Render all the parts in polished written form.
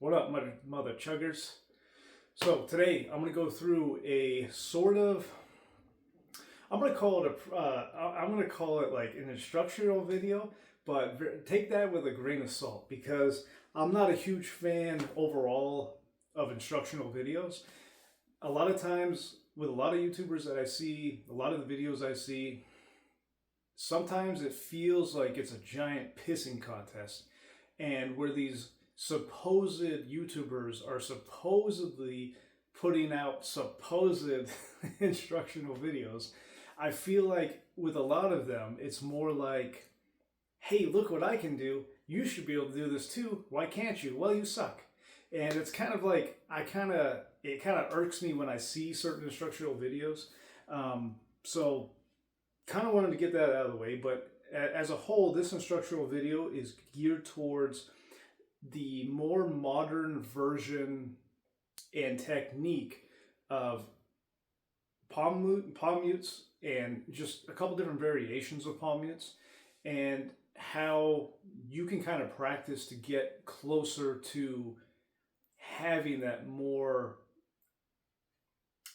What up, mother chuggers? So today I'm gonna go through a sort of, I'm gonna call it I'm gonna call it like an instructional video, but take that with a grain of salt because I'm not a huge fan overall of instructional videos. A lot of times with a lot of YouTubers that I see, a lot of the videos I see, sometimes it feels like it's a giant pissing contest, and where these supposed YouTubers are supposedly putting out supposed instructional videos. I feel like with a lot of them, it's more like, hey, look what I can do. You should be able to do this too. Why can't you? Well, you suck. And it's kind of like, it kind of irks me when I see certain instructional videos. So kind of wanted to get that out of the way, but as a whole, this instructional video is geared towards the more modern version and technique of palm mutes and just a couple different variations of palm mutes, and how you can kind of practice to get closer to having that more,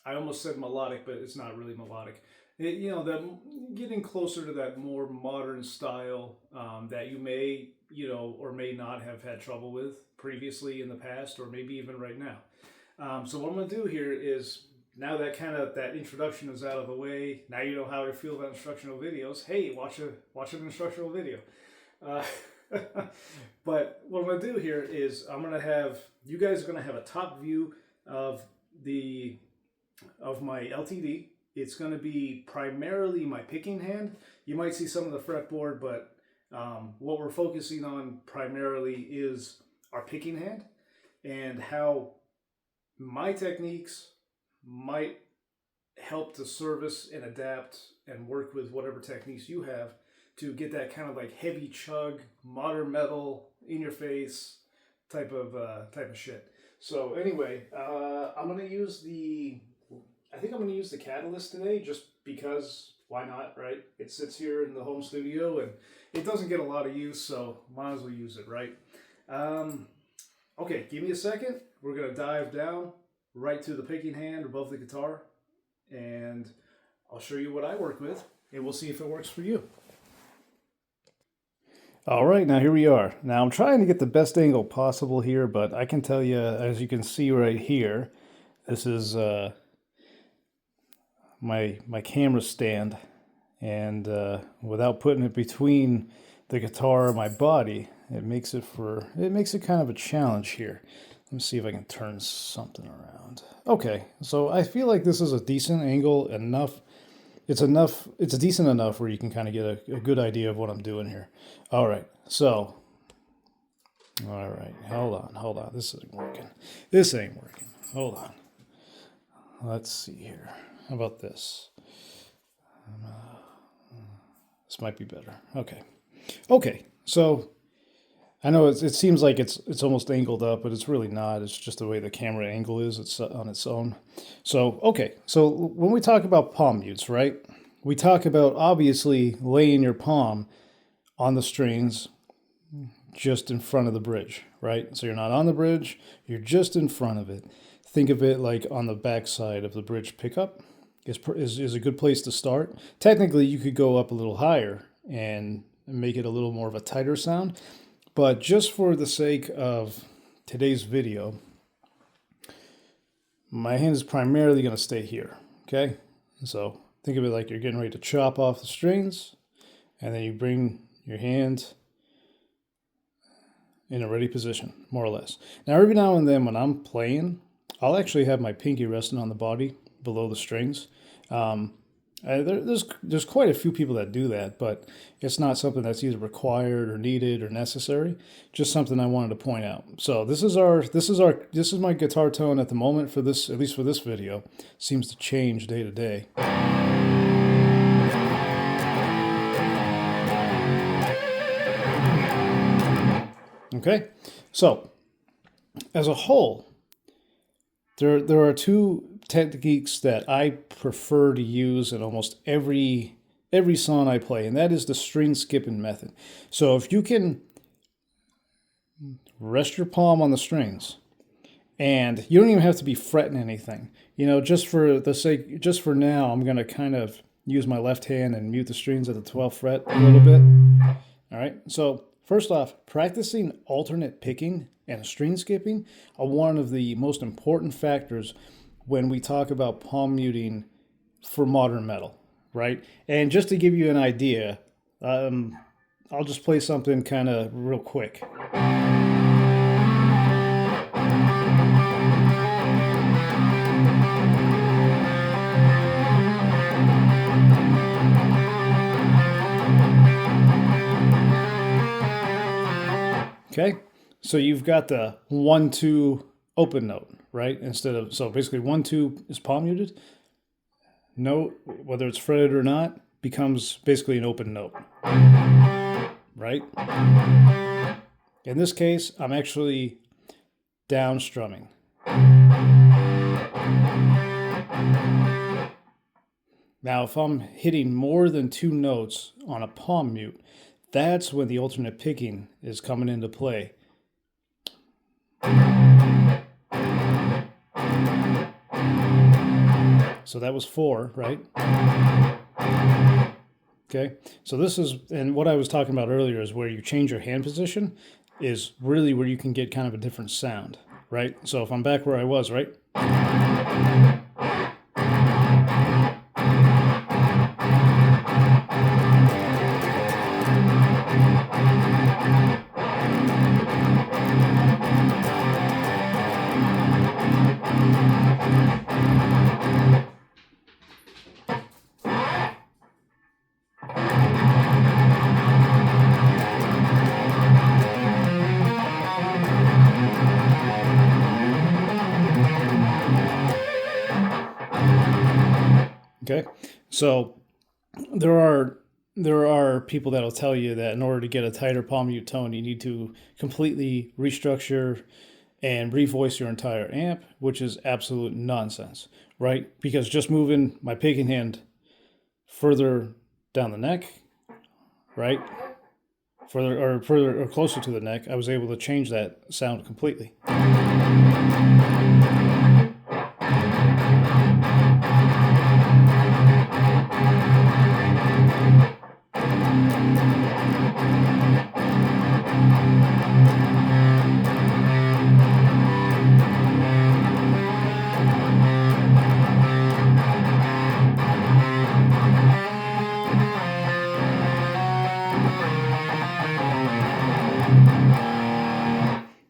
I almost said melodic, but it's not really melodic. That getting closer to that more modern style that you may, or may not have had trouble with previously in the past, or maybe even right now. So what I'm going to do here is, now that that introduction is out of the way, now you know how I feel about instructional videos. Hey, watch an instructional video. But what I'm going to do here is you guys are going to have a top view of my LTD. It's going to be primarily my picking hand. You might see some of the fretboard, but what we're focusing on primarily is our picking hand, and how my techniques might help to service and adapt and work with whatever techniques you have to get that kind of like heavy chug, modern metal, in your face type of shit. So anyway, I'm going to use I think I'm going to use the Catalyst today, just because, why not, right? It sits here in the home studio and it doesn't get a lot of use, so might as well use it, right? Okay, give me a second. We're going to dive down right to the picking hand above the guitar, and I'll show you what I work with, and we'll see if it works for you. All right, now here we are. Now I'm trying to get the best angle possible here, but I can tell you, as you can see right here, this is my camera stand, and without putting it between the guitar and my body, it makes it kind of a challenge here. Let me see if I can turn something around. Okay, so I feel like this is a decent angle enough. It's decent enough where you can kind of get a good idea of what I'm doing here. All right, hold on. This ain't working. Hold on. Let's see here. How about this? This might be better. Okay. So I know it seems like it's almost angled up, but it's really not. It's just the way the camera angle is. It's on its own. So okay. So when we talk about palm mutes, right? We talk about obviously laying your palm on the strings just in front of the bridge, right? So you're not on the bridge. You're just in front of it. Think of it like on the back side of the bridge pickup is a good place to start. Technically, you could go up a little higher and make it a little more of a tighter sound. But just for the sake of today's video, my hand is primarily going to stay here, okay? So think of it like you're getting ready to chop off the strings, and then you bring your hand in a ready position, more or less. Now, every now and then when I'm playing, I'll actually have my pinky resting on the body below the strings. There's quite a few people that do that, but it's not something that's either required or needed or necessary. Just something I wanted to point out. So this is my guitar tone at the moment for this, at least for this video. Seems to change day to day. Okay, so as a whole, there are two techniques that I prefer to use in almost every song I play, and that is the string skipping method. So if you can rest your palm on the strings. And you don't even have to be fretting anything. You know, just for now, I'm going to kind of use my left hand and mute the strings at the 12th fret a little bit. All right. So first off, practicing alternate picking and string skipping are one of the most important factors when we talk about palm muting for modern metal, right? And just to give you an idea, I'll just play something kind of real quick. Okay, so you've got the 1-2 open note, right? So basically 1-2 is palm muted. Note, whether it's fretted or not, becomes basically an open note, right? In this case, I'm actually down strumming. Now, if I'm hitting more than 2 notes on a palm mute, that's when the alternate picking is coming into play. So that was 4, right? Okay, so this is, and what I was talking about earlier is where you change your hand position is really where you can get kind of a different sound, right? So if I'm back where I was, right? Okay, so there are people that'll tell you that in order to get a tighter palm mute tone, you need to completely restructure and revoice your entire amp, which is absolute nonsense, right? Because just moving my picking hand further down the neck, right, further or closer to the neck, I was able to change that sound completely.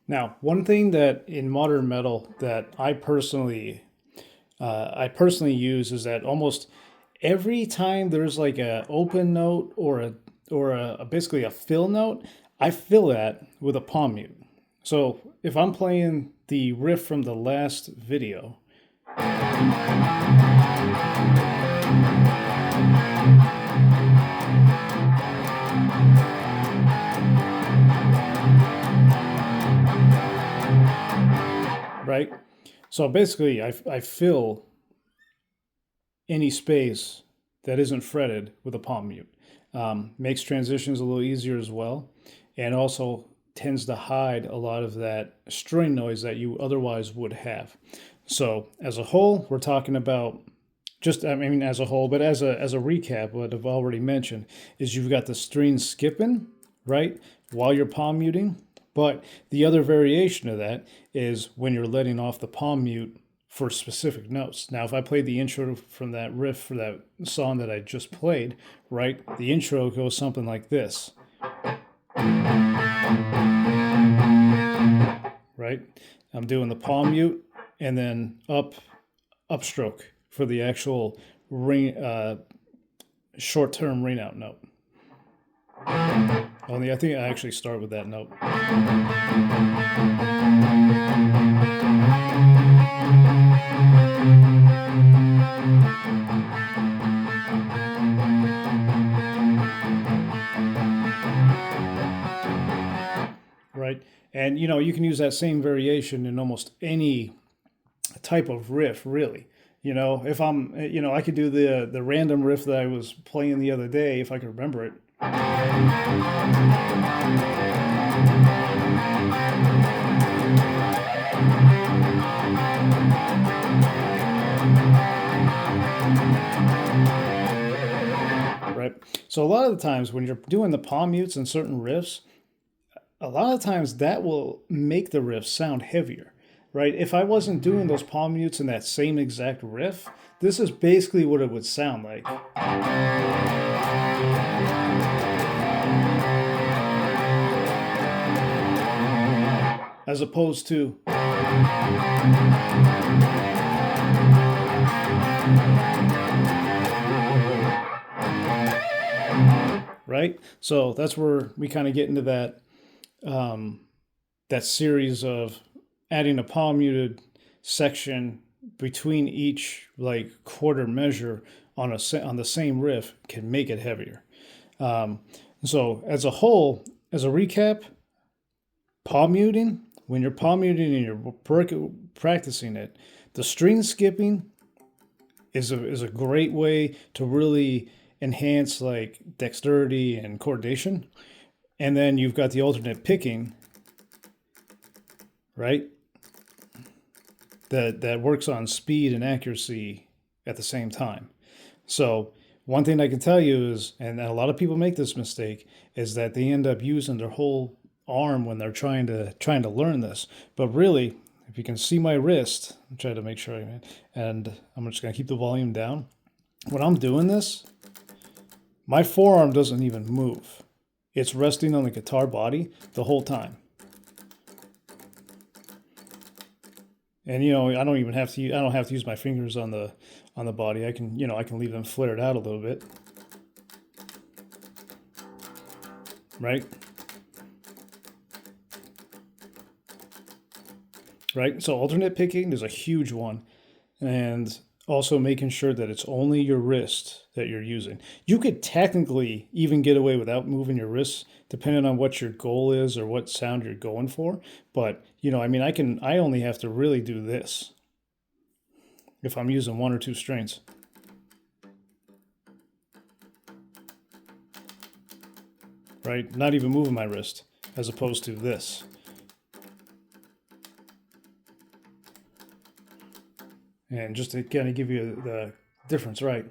Now, one thing that in modern metal that I personally use is that almost every time there's like a open note or basically a fill note, I fill that with a palm mute. So if I'm playing the riff from the last video, right? So basically, I fill any space that isn't fretted with a palm mute. Makes transitions a little easier as well, and also tends to hide a lot of that string noise that you otherwise would have. So as a whole, we're talking about as a whole, but as a recap, what I've already mentioned is you've got the string skipping, right, while you're palm muting. But the other variation of that is when you're letting off the palm mute for specific notes. Now, if I played the intro from that riff for that song that I just played, right, the intro goes something like this. Right? I'm doing the palm mute and then upstroke for the actual short-term ring out note. Only I think I actually start with that note. Right? And you can use that same variation in almost any type of riff, really. If I'm, I could do the random riff that I was playing the other day if I could remember it. right? So a lot of the times when you're doing the palm mutes in certain riffs, a lot of times that will make the riff sound heavier, right? If I wasn't doing those palm mutes in that same exact riff, this is basically what it would sound like. As opposed to right? So that's where we kind of get into that that series of adding a palm muted section between each like quarter measure on the same riff can make it heavier. So as a whole, as a recap, palm muting, when you're palm muting and you're practicing it, the string skipping is a great way to really enhance like dexterity and coordination. And then you've got the alternate picking, right? That works on speed and accuracy at the same time. So one thing I can tell you is, and a lot of people make this mistake, is that they end up using their whole arm when they're trying to learn this. But really, if you can see my wrist, I'm trying to make sure and I'm just gonna keep the volume down. When I'm doing this, my forearm doesn't even move. It's resting on the guitar body the whole time. And I don't have to use my fingers on the body. I can leave them flared out a little bit. Right? Right? So alternate picking is a huge one. And also making sure that it's only your wrist that you're using. You could technically even get away without moving your wrists, depending on what your goal is or what sound you're going for. But, I only have to really do this if I'm using one or two strings. Right? Not even moving my wrist, as opposed to this. And just to kind of give you the difference, right?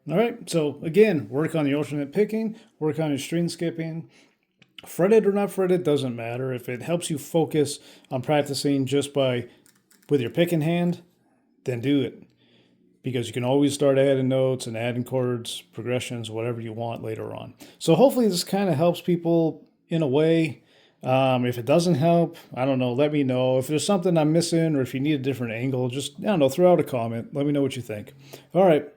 All right, so again, work on the alternate picking, work on your string skipping. Fretted or not fretted doesn't matter. If it helps you focus on practicing just with your picking hand, then do it. Because you can always start adding notes and adding chords, progressions, whatever you want later on. So hopefully this kind of helps people in a way. If it doesn't help, I don't know, let me know. If there's something I'm missing or if you need a different angle, just, throw out a comment. Let me know what you think. All right.